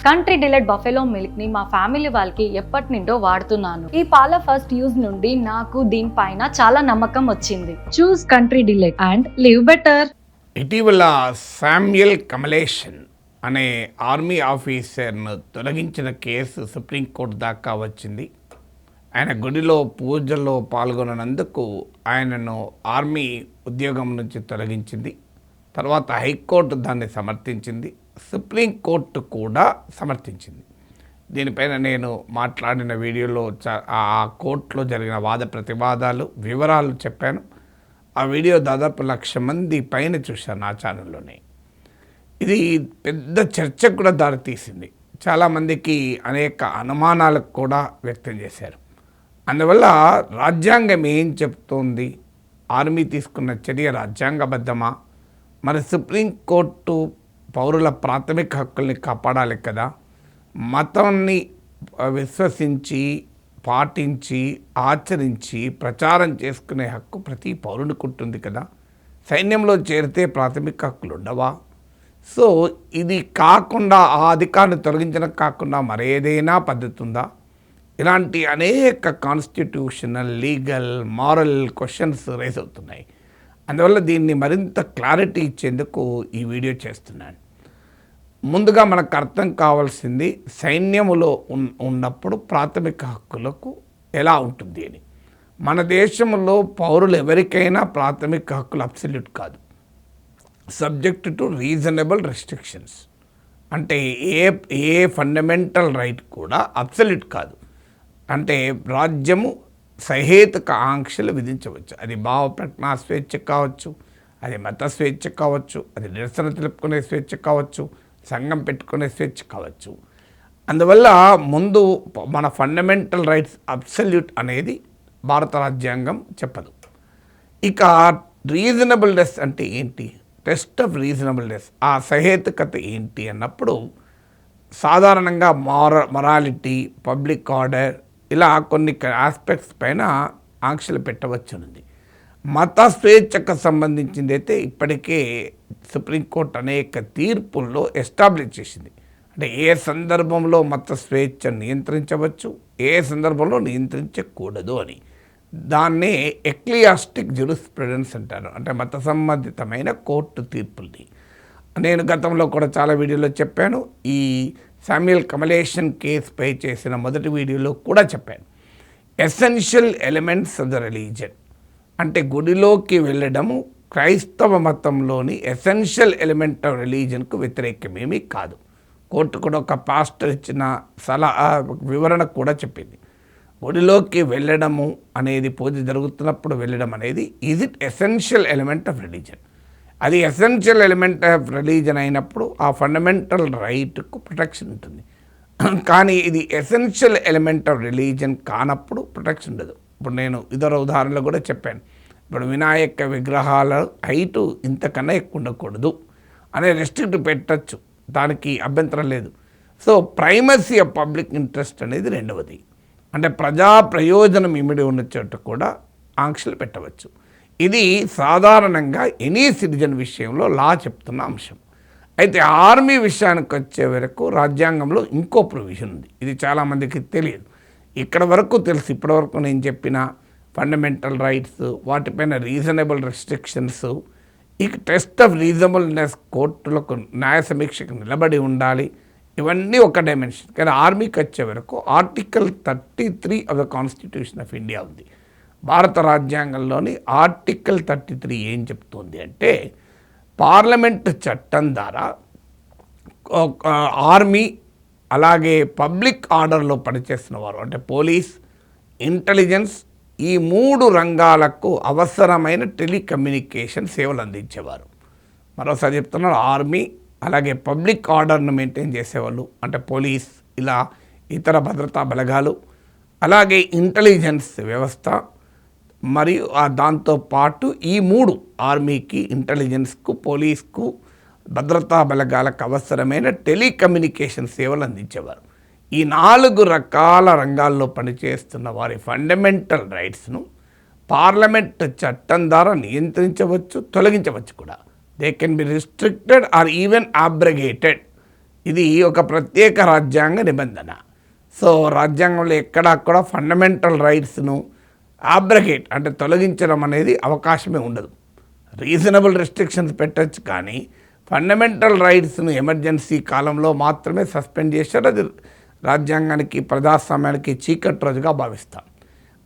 Country delight buffalo milk ని మా family వాళ్ళకి ఎప్పటి నుండో వాడుతున్నాను. ఈ పాల ఫస్ట్ యూజ్ నుండి నాకు దీనిపైన చాలా నమ్మకం వచ్చింది. Choose Country Delight and live better. ఇటీవల శామ్యుయల్ కమలేషన్ అనే ఆర్మీ ఆఫీసర్ను తొలగించిన కేసు సుప్రీంకోర్టు దాకా వచ్చింది. ఆయన గుడిలో పూజల్లో పాల్గొన్నందుకు ఆయనను ఆర్మీ ఉద్యోగం నుంచి తొలగించింది. తర్వాత హైకోర్టు దాన్ని సమర్థించింది, సుప్రీంకోర్టు కూడా సమర్థించింది. దీనిపైన నేను మాట్లాడిన వీడియోలో ఆ కోర్టులో జరిగిన వాద ప్రతివాదాలు వివరాలు చెప్పాను. ఆ వీడియో దాదాపు 1,00,000 మంది పైన చూశాను నా ఛానల్లోనే. ఇది పెద్ద చర్చకు కూడా దారితీసింది. చాలామందికి అనేక అనుమానాలకు కూడా వ్యక్తం చేశారు. అందువల్ల రాజ్యాంగం ఏం చెప్తోంది, ఆర్మీ తీసుకున్న చర్య రాజ్యాంగబద్ధమా, మరి సుప్రీంకోర్టు పౌరుల ప్రాథమిక హక్కుల్ని కాపాడాలి కదా, మతాన్ని విశ్వసించి పాటించి ఆచరించి ప్రచారం చేసుకునే హక్కు ప్రతి పౌరునికి ఉంటుంది కదా, సైన్యంలో చేరితే ప్రాథమిక హక్కులు ఉండవా? సో ఇది కాకుండా ఆ అధికారాన్ని తొలగించడం కాకుండా మరేదైనా పద్ధతి ఉందా? ఇలాంటి అనేక constitutional, legal, moral questions rise అవుతున్నాయి. అందువల్ల దీన్ని మరింత క్లారిటీ ఇచ్చేందుకు ఈ వీడియో చేస్తున్నాను. ముందుగా మనకు అర్థం కావాల్సింది సైన్యములో ఉన్నప్పుడు ప్రాథమిక హక్కులకు ఎలా ఉంటుంది అని. మన దేశంలో పౌరులు ఎవరికైనా ప్రాథమిక హక్కులు అబ్సల్యూట్ కాదు, సబ్జెక్ట్ టు రీజనబుల్ రెస్ట్రిక్షన్స్. అంటే ఏ ఫండమెంటల్ రైట్ కూడా అబ్సల్యూట్ కాదు. అంటే రాజ్యము సహేతుక ఆంక్షలు విధించవచ్చు. అది భావ ప్రజ్ఞా స్వేచ్ఛ కావచ్చు, అది మత స్వేచ్ఛ కావచ్చు, అది నిరసన తెలుపుకునే స్వేచ్ఛ కావచ్చు, సంఘం పెట్టుకునే స్వేచ్ఛ కావచ్చు. అందువల్ల ముందు మన ఫండమెంటల్ రైట్స్ అబ్సల్యూట్ అనేది భారత రాజ్యాంగం చెప్పదు. ఇక రీజనబుల్నెస్ అంటే ఏంటి, టెస్ట్ ఆఫ్ రీజనబుల్నెస్, ఆ సహేతుకత ఏంటి అన్నప్పుడు సాధారణంగా మొరాలిటీ, పబ్లిక్ ఆర్డర్, ఇలా కొన్ని ఆస్పెక్ట్స్ పైన ఆంక్షలు పెట్టవచ్చునుంది. మత స్వేచ్ఛకు సంబంధించింది అయితే ఇప్పటికే సుప్రీంకోర్టు అనేక తీర్పుల్లో ఎస్టాబ్లిష్ చేసింది. అంటే ఏ సందర్భంలో మత స్వేచ్ఛను నియంత్రించవచ్చు, ఏ సందర్భంలో నియంత్రించకూడదు అని. దాన్నే ఎక్లియాస్టిక్ జ్యూరిస్ప్రుడెన్స్ అంటారు, అంటే మత సంబంధితమైన కోర్టు తీర్పుల్ని. నేను గతంలో కూడా చాలా వీడియోలో చెప్పాను. ఈ శామ్యుయల్ కమలేషన్ కేసుపై చేసిన మొదటి వీడియోలో కూడా చెప్పాను. Essential elements of the religion అంటే గుడిలోకి వెళ్ళడము క్రైస్తవ మతంలోని ఎసెన్షియల్ ఎలిమెంట్ ఆఫ్ రిలీజన్కు వ్యతిరేకమేమీ కాదు. కోర్టు కూడా ఒక పాస్టర్ ఇచ్చిన సలహా వివరణ కూడా చెప్పింది. గుడిలోకి వెళ్ళడము అనేది పూజ జరుగుతున్నప్పుడు వెళ్ళడం అనేది is it essential element of religion. అది ఎసెన్షియల్ ఎలిమెంట్ ఆఫ్ రిలీజన్ అయినప్పుడు ఆ ఫండమెంటల్ రైట్కు ప్రొటెక్షన్ ఉంటుంది. కానీ ఇది ఎసెన్షియల్ ఎలిమెంట్ ఆఫ్ రిలీజన్ కానప్పుడు ప్రొటెక్షన్ ఉండదు. ఇప్పుడు నేను ఇతర ఉదాహరణలు కూడా చెప్పాను. ఇప్పుడు వినాయక విగ్రహాల హైటు ఇంతకన్నా ఎక్కువ ఉండకూడదు అనే రెస్ట్రిక్ట్ పెట్టచ్చు, దానికి అభ్యంతరం లేదు. So primacy of public interest అనేది రెండవది. అంటే ప్రజా ప్రయోజనం ఇమిడి ఉన్న చోట కూడా ఆంక్షలు పెట్టవచ్చు. ఇది సాధారణంగా ఎనీ సిటిజన్ విషయంలో లా చెప్తున్న అంశం. అయితే ఆర్మీ విషయానికి వచ్చే వరకు రాజ్యాంగంలో ఇంకో ప్రొవిజన్ ఉంది. ఇది చాలామందికి తెలియదు. ఇక్కడ వరకు తెలుసు, ఇప్పటివరకు నేను చెప్పిన ఫండమెంటల్ రైట్స్, వాటిపైన రీజనబుల్ రెస్ట్రిక్షన్స్, ఈ టెస్ట్ ఆఫ్ రీజనబుల్నెస్ కోర్టులకు న్యాయ సమీక్షకు నిలబడి ఉండాలి, ఇవన్నీ ఒక డైమెన్షన్. కానీ ఆర్మీకి వచ్చే వరకు article 33 of the constitution of India ఉంది. భారత రాజ్యాంగంలోని ఆర్టికల్ 33 ఏం చెప్తుంది అంటే, పార్లమెంట్ చట్టం ద్వారా ఆర్మీ అలాగే పబ్లిక్ ఆర్డర్లో పనిచేస్తున్న వారు అంటే పోలీస్, ఇంటెలిజెన్స్, ఈ 3 రంగాలకు అవసరమైన టెలికమ్యూనికేషన్ సేవలు అందించేవారు. మరోసారి చెప్తున్నారు, ఆర్మీ అలాగే పబ్లిక్ ఆర్డర్ను మెయింటైన్ చేసేవాళ్ళు అంటే పోలీస్, ఇలా ఇతర భద్రతా బలగాలు, అలాగే ఇంటెలిజెన్స్ వ్యవస్థ, మరియు దాంతోపాటు ఈ 3 ఆర్మీకి, ఇంటెలిజెన్స్కు, పోలీస్కు, భద్రతా బలగాలకు అవసరమైన టెలికమ్యూనికేషన్ సేవలు అందించేవారు. ఈ 4 రకాల రంగాల్లో పనిచేస్తున్న వారి ఫండమెంటల్ రైట్స్ను పార్లమెంట్ చట్టం ద్వారా నియంత్రించవచ్చు, తొలగించవచ్చు కూడా. They can be restricted or even abrogated. ఇది ఒక ప్రత్యేక రాజ్యాంగ నిబంధన. సో రాజ్యాంగంలో ఎక్కడా కూడా ఫండమెంటల్ రైట్స్ను అబ్రగేట్ అంటే తొలగించడం అనేది అవకాశమే ఉండదు. రీజనబుల్ రెస్ట్రిక్షన్స్ పెట్టచ్చు, కానీ ఫండమెంటల్ రైట్స్ను ఎమర్జెన్సీ కాలంలో మాత్రమే సస్పెండ్ చేశారు. అది రాజ్యాంగానికి ప్రజాస్వామ్యానికి చీకటి రోజుగా భావిస్తాం.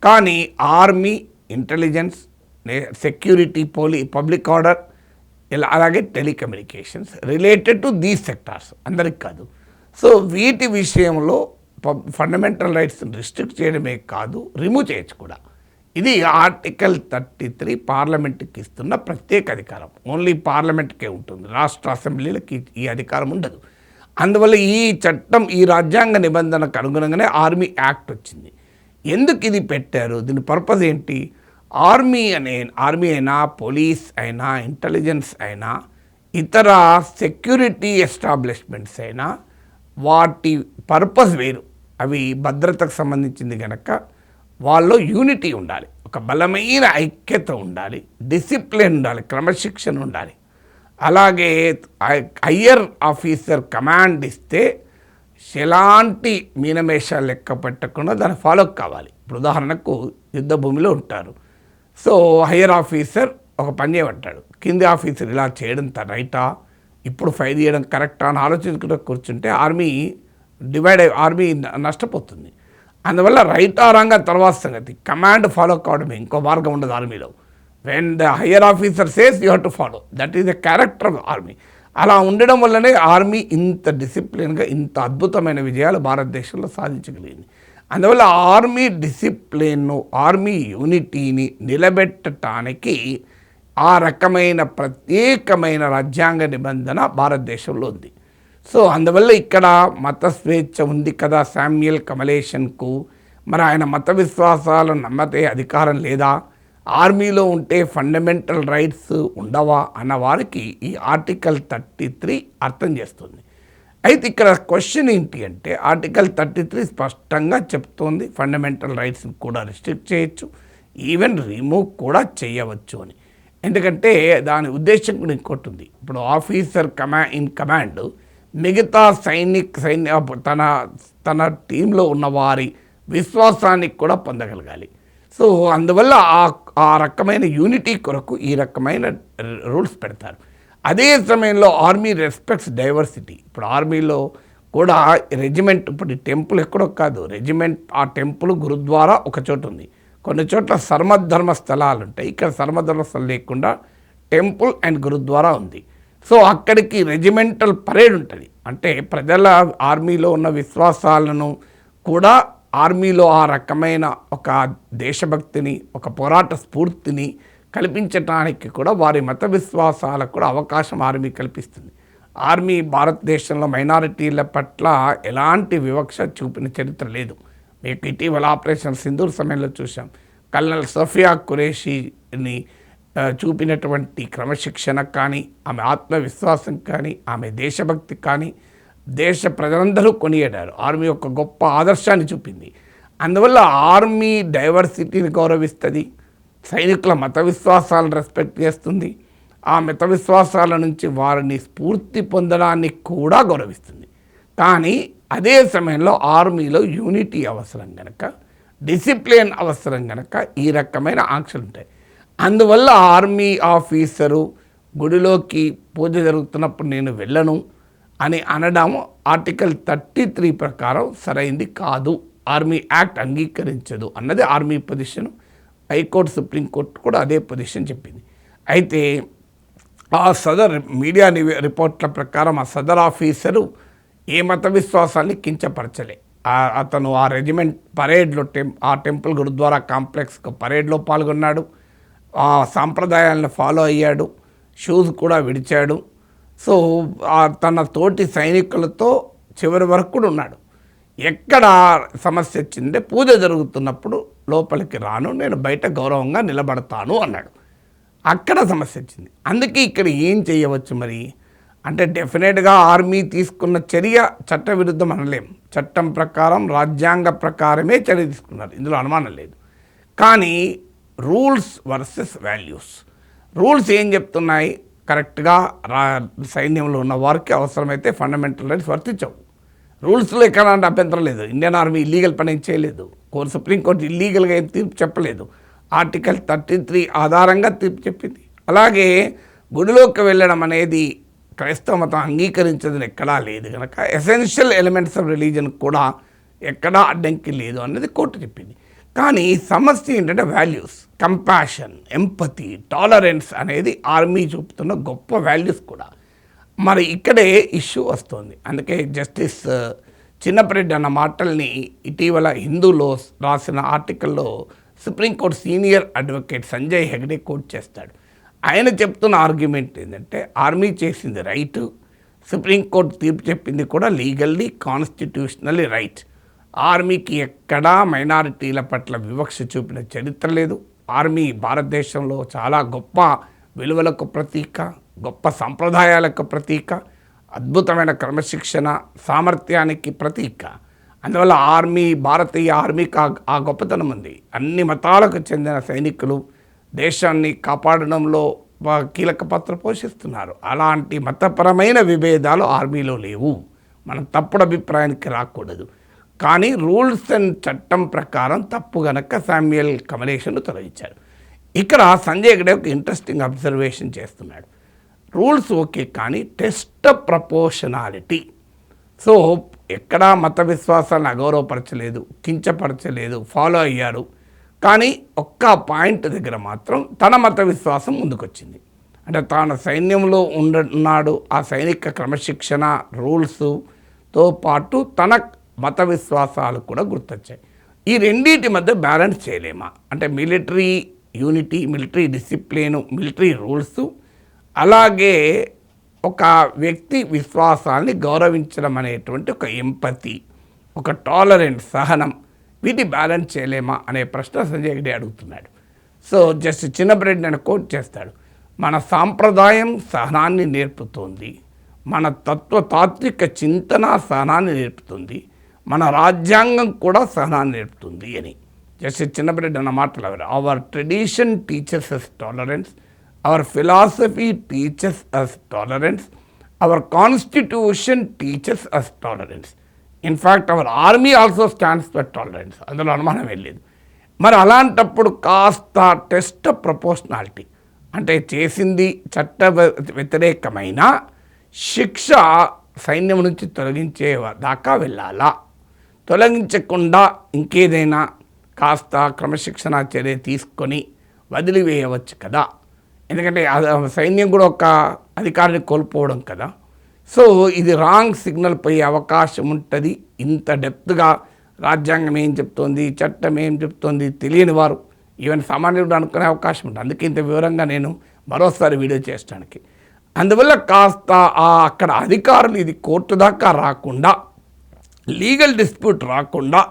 కానీ army, intelligence, security, public order, ఇలా అలాగే telecommunications related to these sectors, అందరికి కాదు. సో వీటి విషయంలో ఫండమెంటల్ రైట్స్ రిస్ట్రిక్ట్ చేయడమే కాదు, రిమూవ్ చేయొచ్చు కూడా. ఇది ఆర్టికల్ 33 పార్లమెంట్కి ఇస్తున్న ప్రత్యేక అధికారం. ఓన్లీ పార్లమెంట్కే ఉంటుంది, రాష్ట్ర అసెంబ్లీలకి ఈ అధికారం ఉండదు. అందువల్ల ఈ చట్టం, ఈ రాజ్యాంగ నిబంధనకు అనుగుణంగానే ఆర్మీ యాక్ట్ వచ్చింది. ఎందుకు ఇది పెట్టారు, దీని పర్పస్ ఏంటి? ఆర్మీ అయినా, పోలీస్ అయినా, ఇంటెలిజెన్స్ అయినా, ఇతర సెక్యూరిటీ ఎస్టాబ్లిష్మెంట్స్ అయినా వాటి పర్పస్ వేరు. అవి భద్రతకు సంబంధించింది కనుక వాళ్ళలో యూనిటీ ఉండాలి, ఒక బలమైన ఐక్యత ఉండాలి, డిసిప్లిన్ ఉండాలి, క్రమశిక్షణ ఉండాలి. అలాగే హయ్యర్ ఆఫీసర్ కమాండ్ ఇస్తే ఎలాంటి మీనమేషాలు లెక్క పెట్టకుండా దాన్ని ఫాలో కావాలి. ఇప్పుడు ఉదాహరణకు యుద్ధ భూమిలో ఉంటారు. సో హయ్యర్ ఆఫీసర్ ఒక పని చేయమంటాడు, కింది ఆఫీసర్ ఇలా చేయడం రైటా, ఇప్పుడు ఫైర్ చేయడం కరెక్టా అని ఆలోచించుకుంటూ కూర్చుంటే ఆర్మీ నష్టపోతుంది. అందువల్ల రైట్ ఆ రాంగ్ తర్వాత సంగతి, కమాండ్ ఫాలో కావడమే, ఇంకో మార్గం ఉండదు ఆర్మీలో. When the higher officer says you have to follow, that is the character of army. అలా ఉండడం వల్లనే ఆర్మీ ఇంత డిసిప్లిన్గా ఇంత అద్భుతమైన విజయాలు భారతదేశంలో సాధించగలిగింది. అందువల్ల ఆర్మీ డిసిప్లిన్ను, ఆర్మీ యూనిటీని నిలబెట్టడానికి ఆ రకమైన ప్రత్యేకమైన రాజ్యాంగ నిబంధన భారతదేశంలో ఉంది. సో అందువల్ల ఇక్కడ మత స్వేచ్ఛ ఉంది కదా శామ్యుయల్ కమలేషన్కు. మరి ఆయన మత విశ్వాసాలను నమ్మతే అధికారం లేదా, ఆర్మీలో ఉంటే ఫండమెంటల్ రైట్స్ ఉండవా అన్న వారికి ఈ ఆర్టికల్ 33 అర్థం చేస్తుంది. అయితే ఇక్కడ క్వశ్చన్ ఏంటి అంటే, ఆర్టికల్ 33 స్పష్టంగా చెప్తోంది ఫండమెంటల్ రైట్స్ని కూడా రిస్ట్రిక్ట్ చేయొచ్చు, ఈవెన్ రిమూవ్ కూడా చేయవచ్చు అని. ఎందుకంటే దాని ఉద్దేశం కూడా ఇంకోటి ఉంది. ఇప్పుడు ఆఫీసర్ ఇన్ కమాండ్ మిగతా సైన్య తన టీంలో ఉన్న వారి విశ్వాసానికి కూడా పొందగలగాలి. సో అందువల్ల ఆ రకమైన యూనిటీ కొరకు ఈ రకమైన రూల్స్ పెడతారు. అదే సమయంలో ఆర్మీ రెస్పెక్ట్స్ డైవర్సిటీ. ఇప్పుడు ఆర్మీలో కూడా రెజిమెంట్, ఇప్పుడు టెంపుల్ ఎక్కడో కాదు, రెజిమెంట్ ఆ టెంపుల్ గురుద్వారా ఒక చోటు ఉంది, కొన్ని చోట్ల సర్మధర్మ స్థలాలు ఉంటాయి. ఇక్కడ సర్మధర్మ స్థలం లేకుండా టెంపుల్ అండ్ గురుద్వారా ఉంది. సో అక్కడికి రెజిమెంటల్ పరేడ్ ఉంటుంది. అంటే ప్రజల ఆర్మీలో ఉన్న విశ్వాసాలను కూడా, ఆర్మీలో ఆ రకమైన ఒక దేశభక్తిని, ఒక పోరాట స్ఫూర్తిని కల్పించడానికి కూడా వారి మత విశ్వాసాలకు కూడా అవకాశం ఆర్మీ కల్పిస్తుంది. ఆర్మీ భారతదేశంలో మైనారిటీల పట్ల ఎలాంటి వివక్ష చూపిన చరిత్ర లేదు. మీకు ఇటీవల ఆపరేషన్ సింధూర్ సమయంలో చూసాం. కల్నల్ సోఫియా ఖురేషీని చూపినటువంటి క్రమశిక్షణ కానీ, ఆమె ఆత్మవిశ్వాసం కానీ, ఆమె దేశభక్తి కానీ దేశ ప్రజలందరూ కొనియాడారు. ఆర్మీ ఒక గొప్ప ఆదర్శాన్ని చూపింది. అందువల్ల ఆర్మీ డైవర్సిటీని గౌరవిస్తుంది, సైనికుల మత విశ్వాసాలను రెస్పెక్ట్ చేస్తుంది, ఆ మత విశ్వాసాల నుంచి వారిని స్ఫూర్తి పొందడాన్ని కూడా గౌరవిస్తుంది. కానీ అదే సమయంలో ఆర్మీలో యూనిటీ అవసరం కనుక, డిసిప్లిన్ అవసరం కనుక ఈ రకమైన ఆంక్షలు ఉంటాయి. అందువల్ల ఆర్మీ ఆఫీసరు గుడిలోకి పూజ జరుగుతున్నప్పుడు నేను వెళ్ళను అని అనడం ఆర్టికల్ 33 ప్రకారం సరైంది కాదు, ఆర్మీ యాక్ట్ అంగీకరించదు అన్నది ఆర్మీ పొజిషన్. హైకోర్టు, సుప్రీంకోర్టు కూడా అదే పొజిషన్ చెప్పింది. అయితే ఆ సదర్ మీడియా రిపోర్ట్ల ప్రకారం ఆ సదర్ ఆఫీసరు ఏ మత విశ్వాసాన్ని కించపరచలే. అతను ఆ రెజిమెంట్ పరేడ్లో ఆ టెంపుల్ గురుద్వారా కాంప్లెక్స్ పరేడ్లో పాల్గొన్నాడు, ఆ సాంప్రదాయాలను ఫాలో అయ్యాడు, షూస్ కూడా విడిచాడు. సో తన తోటి సైనికులతో చివరి వరకు కూడా ఉన్నాడు. ఎక్కడ సమస్య వచ్చిందంటే, పూజ జరుగుతున్నప్పుడు లోపలికి రాను, నేను బయట గౌరవంగా నిలబడతాను అన్నాడు. అక్కడ సమస్య వచ్చింది. అందుకే ఇక్కడ ఏం చేయవచ్చు మరి అంటే, డెఫినెట్గా ఆర్మీ తీసుకున్న చర్య చట్టవిరుద్ధం అనలేం. చట్టం ప్రకారం, రాజ్యాంగ ప్రకారమే చర్య తీసుకున్నారు, ఇందులో అనుమానం లేదు. కానీ రూల్స్ వర్సెస్ వాల్యూస్. రూల్స్ ఏం చెప్తున్నాయి? కరెక్ట్గా సైన్యంలో ఉన్న వారికి అవసరమైతే ఫండమెంటల్ రైట్స్ వర్తించవు. రూల్స్లో ఎక్కడంటే అభ్యంతరం లేదు. ఇండియన్ ఆర్మీ ఇల్లీగల్ పని ఏం చేయలేదు. సుప్రీంకోర్టు ఇల్లీగల్గా ఏం తీర్పు చెప్పలేదు. ఆర్టికల్ 33 ఆధారంగా తీర్పు చెప్పింది. అలాగే గుడిలోకి వెళ్ళడం అనేది క్రైస్తవ మతం అంగీకరించదని ఎక్కడా లేదు కనుక ఎసెన్షియల్ ఎలిమెంట్స్ ఆఫ్ రిలీజన్ కూడా ఎక్కడా అడ్డంకి లేదు అనేది కోర్టు చెప్పింది. కానీ సమస్య ఏంటంటే వాల్యూస్, కంపాషన్, ఎంపతి, టాలరెన్స్ అనేది ఆర్మీ చూపుతున్న గొప్ప వాల్యూస్ కూడా. మరి ఇక్కడే ఇష్యూ వస్తుంది. అందుకే జస్టిస్ చిన్నపరెడ్డి అన్న మాటల్ని ఇటీవల హిందూలో రాసిన ఆర్టికల్లో supreme court senior advocate Sanjay Hegde quote చేస్తాడు. ఆయన చెప్తున్న ఆర్గ్యుమెంట్ ఏంటంటే ఆర్మీ చేసింది రైట్, సుప్రీంకోర్టు తీర్పు చెప్పింది కూడా లీగల్లీ కాన్స్టిట్యూషనల్లీ రైట్. ఆర్మీకి ఎక్కడా మైనారిటీల పట్ల వివక్ష చూపిన చరిత్ర లేదు. ఆర్మీ భారతదేశంలో చాలా గొప్ప విలువలకు ప్రతీక, గొప్ప సంప్రదాయాలకు ప్రతీక, అద్భుతమైన క్రమశిక్షణ సామర్థ్యానికి ప్రతీక. అందువల్ల భారతీయ ఆర్మీకి ఆ గొప్పతనం ఉంది. అన్ని మతాలకు చెందిన సైనికులు దేశాన్ని కాపాడడంలో కీలక పాత్ర పోషిస్తున్నారు. అలాంటి మతపరమైన విభేదాలు ఆర్మీలో లేవు. మనం తప్పుడు అభిప్రాయానికి రాకూడదు. కానీ రూల్స్ అండ్ చట్టం ప్రకారం తప్పు గనక శామ్యుయల్ కమలేషన్ను తొలగించారు. ఇక్కడ సంజయ్ హెగ్డే ఒక ఇంట్రెస్టింగ్ అబ్జర్వేషన్ చేస్తున్నాడు. రూల్స్ ఓకే, కానీ టెస్ట్ ప్రపోర్షనాలిటీ. సో ఎక్కడా మత విశ్వాసాలను అగౌరవపరచలేదు, కించపరచలేదు, ఫాలో అయ్యారు. కానీ ఒక్క పాయింట్ దగ్గర మాత్రం తన మత విశ్వాసం ముందుకొచ్చింది. అంటే తాను సైన్యంలో ఉన్నాడు, ఆ సైనిక క్రమశిక్షణ రూల్స్తో పాటు తన మత విశ్వాసాలు కూడా గుర్తొచ్చాయి. ఈ రెండింటి మధ్య బ్యాలెన్స్ చేయలేమా? అంటే military unity, military discipline, military rules, అలాగే ఒక వ్యక్తి విశ్వాసాన్ని గౌరవించడం అనేటువంటి ఒక ఎంపతి, ఒక టాలరెన్స్, సహనం, వీటి బ్యాలెన్స్ చేయలేమా అనే ప్రశ్న సంజయ్ హెగ్డే అడుగుతున్నాడు. సో జస్ట్ చిన్నపరెడ్డి నేను కోట్ చేస్తాడు. మన సాంప్రదాయం సహనాన్ని నేర్పుతోంది, మన తాత్విక చింతన సహనాన్ని నేర్పుతుంది, మన రాజ్యాంగం కూడా సహనాన్ని నేర్పుతుంది అని జస్టిస్ చిన్నపరెడ్డి అన్న మాటలు. Our tradition teaches us tolerance, our philosophy teaches us tolerance, our constitution teaches us tolerance. In fact our army also stands for tolerance. అందులో అనుమానం వెళ్ళలేదు. మరి అలాంటప్పుడు కాస్త టెస్ట్ ప్రపోర్షనాలిటీ, అంటే చేసింది చట్ట వ్యతిరేకమైన శిక్ష సైన్యం నుంచి తొలగించే దాకా వెళ్ళాలా, తొలగించకుండా ఇంకేదైనా కాస్త క్రమశిక్షణ చర్య తీసుకొని వదిలివేయవచ్చు కదా. ఎందుకంటే సైన్యం కూడా ఒక అధికారిని కోల్పోవడం కదా. సో ఇది రాంగ్ సిగ్నల్ పోయే అవకాశం ఉంటుంది. ఇంత డెప్త్గా రాజ్యాంగం ఏం చెప్తోంది, చట్టం ఏం చెప్తోంది తెలియని వారు, ఈవెన్ సామాన్యుడు అనుకునే అవకాశం ఉంటుంది. అందుకే ఇంత వివరంగా నేను మరోసారి వీడియో చేయడానికి. అందువల్ల కాస్త అక్కడ అధికారులు ఇది కోర్టు దాకా రాకుండా, లీగల్ డిస్ప్యూట్ రాకుండా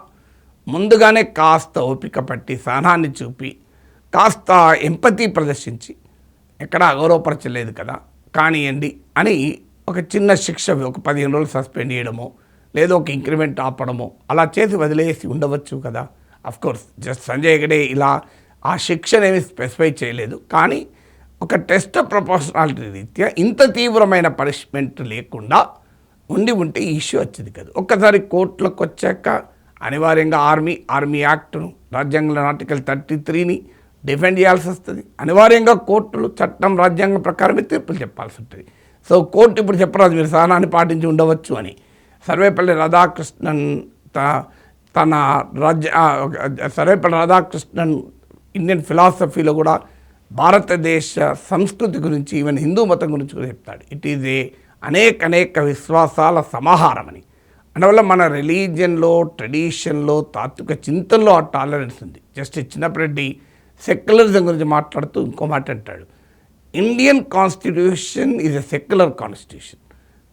ముందుగానే కాస్త ఓపిక పట్టి సహనాన్ని చూపి కాస్త ఎంపతి ప్రదర్శించి, ఎక్కడా అగౌరవపరచలేదు కదా కానివ్వండి అని ఒక చిన్న శిక్ష, ఒక 15 రోజులు సస్పెండ్ చేయడమో లేదా ఒక ఇంక్రిమెంట్ ఆపడమో అలా చేసి వదిలేసి ఉండవచ్చు కదా. అఫ్కోర్స్ జస్ట్ సంజయ్ హెగ్డే ఇలా ఆ శిక్షనేమి స్పెసిఫై చేయలేదు. కానీ ఒక టెస్ట్ ప్రపోర్షనాలిటీ రీత్యా ఇంత తీవ్రమైన పనిష్మెంట్ లేకుండా ఉంటే ఈ ఇష్యూ వచ్చేది కదా. ఒక్కసారి కోర్టులకు వచ్చాక అనివార్యంగా ఆర్మీ యాక్ట్ను, రాజ్యాంగంలో ఆర్టికల్ 33ని డిఫెండ్ చేయాల్సి వస్తుంది. అనివార్యంగా కోర్టులు చట్టం రాజ్యాంగం ప్రకారమే తీర్పులు చెప్పాల్సి ఉంటుంది. సో కోర్టు ఇప్పుడు చెప్పరాదు మీరు సహనాన్ని పాటించి ఉండవచ్చు అని. సర్వేపల్లి రాధాకృష్ణన్ సర్వేపల్లి రాధాకృష్ణన్ ఇండియన్ ఫిలాసఫీలో కూడా భారతదేశ సంస్కృతి గురించి, ఈవెన్ హిందూ మతం గురించి కూడా చెప్తాడు. ఇట్ ఈజ్ అనేక విశ్వాసాల సమాహారం అని. అందువల్ల మన రిలీజియన్లో, ట్రెడిషన్లో, తాత్విక చింతనలో ఆ టాలరెన్స్ ఉంది. జస్ట్ చిన్నపరెడ్డి సెక్యులరిజం గురించి మాట్లాడుతూ ఇంకో మాట అంటాడు, Indian constitution is a secular constitution,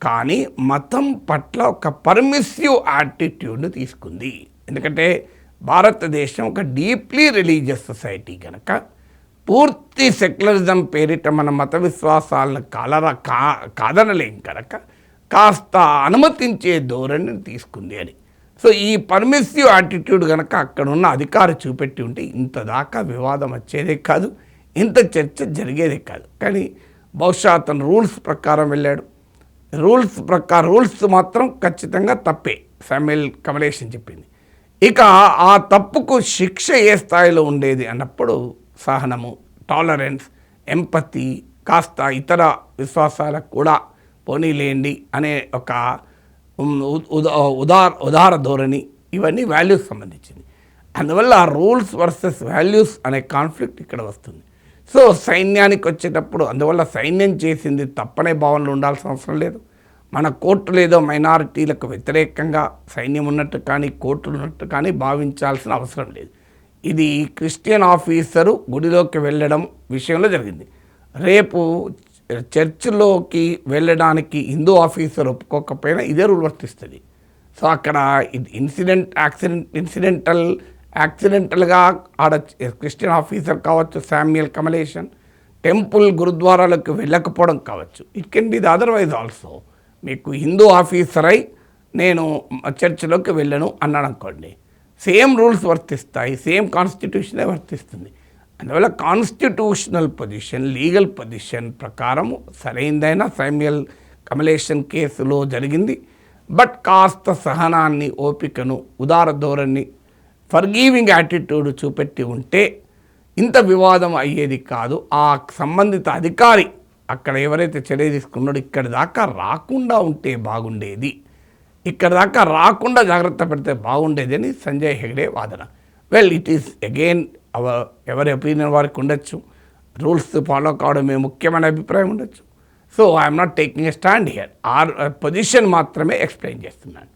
కానీ మతం పట్ల ఒక పర్మిసివ్ యాటిట్యూడ్ని తీసుకుంది. ఎందుకంటే భారతదేశం ఒక డీప్లీ రిలీజియస్ సొసైటీ కనుక పూర్తి సెక్యులరిజం పేరిట మన మత విశ్వాసాలను కాదనలేం కనుక కాస్త అనుమతించే ధోరణిని తీసుకుంది అని. సో ఈ పర్మిసివ్ యాటిట్యూడ్ కనుక అక్కడ ఉన్న అధికారి చూపెట్టి ఉంటే ఇంత దాకా వివాదం వచ్చేదే కాదు, ఇంత చర్చ జరిగేదే కాదు. కానీ బహుశా అతను రూల్స్ ప్రకారం వెళ్ళాడు. రూల్స్ మాత్రం ఖచ్చితంగా తప్పే శామ్యుయల్ కమలేషన్ చెప్పింది. ఇక ఆ తప్పుకు శిక్ష ఏ స్థాయిలో ఉండేది అన్నప్పుడు సహనము, టాలరెన్స్, ఎంపతి, కాస్త ఇతర విశ్వాసాలకు కూడా పోనీలేండి అనే ఒక ఉదార ధోరణి, ఇవన్నీ వాల్యూస్ సంబంధించింది. అందువల్ల రూల్స్ వర్సెస్ వాల్యూస్ అనే కాన్ఫ్లిక్ట్ ఇక్కడ వస్తుంది. సో సైన్యానికి వచ్చేటప్పుడు అందువల్ల సైన్యం చేసింది తప్పనే భావనలు ఉండాల్సిన అవసరం లేదు. మన కోర్టులు ఏదో మైనారిటీలకు వ్యతిరేకంగా సైన్యం ఉన్నట్టు కానీ కోర్టులు ఉన్నట్టు కానీ భావించాల్సిన అవసరం లేదు. ఇది క్రిస్టియన్ ఆఫీసరు గుడిలోకి వెళ్ళడం విషయంలో జరిగింది. రేపు చర్చిలోకి వెళ్ళడానికి హిందూ ఆఫీసర్ ఒప్పుకోకపోయినా ఇదే రూల్ వర్తిస్తుంది. సో అక్కడ యాక్సిడెంటల్గా ఆడ క్రిస్టియన్ ఆఫీసర్ కావచ్చు, శామ్యుయల్ కమలేషన్ టెంపుల్ గురుద్వారాలకు వెళ్ళకపోవడం కావచ్చు. It can be the otherwise also. మీకు హిందూ ఆఫీసర్ అయి నేను చర్చిలోకి వెళ్ళను అన్నాడు అనుకోండి, సేమ్ రూల్స్ వర్తిస్తాయి, సేమ్ కాన్స్టిట్యూషనే వర్తిస్తుంది. అందువల్ల కాన్స్టిట్యూషనల్ పొజిషన్, లీగల్ పొజిషన్ ప్రకారం సరైనదైన శామ్యుయల్ కమలేషన్ కేసులో జరిగింది. బట్ కాస్త సహనాన్ని, ఓపికను, ఉదార ధోరణి, ఫర్గివింగ్ యాటిట్యూడ్ చూపెట్టి ఉంటే ఇంత వివాదం అయ్యేది కాదు. ఆ సంబంధిత అధికారి అక్కడ ఎవరైతే చర్య తీసుకున్నాడో ఇక్కడ దాకా రాకుండా ఉంటే బాగుండేది, ఇక్కడ దాకా రాకుండా జాగ్రత్త పెడితే బాగుండేది అని సంజయ్ హెగ్డే వాదన. వెల్, ఇట్ ఈస్ అగైన్ ఎవరి ఒపీనియన్ వారికి ఉండొచ్చు. రూల్స్ ఫాలో కావడమే ముఖ్యమైన అభిప్రాయం ఉండొచ్చు. So I'm not taking a stand here. Position మాత్రమే ఎక్స్ప్లెయిన్ చేస్తున్నాను.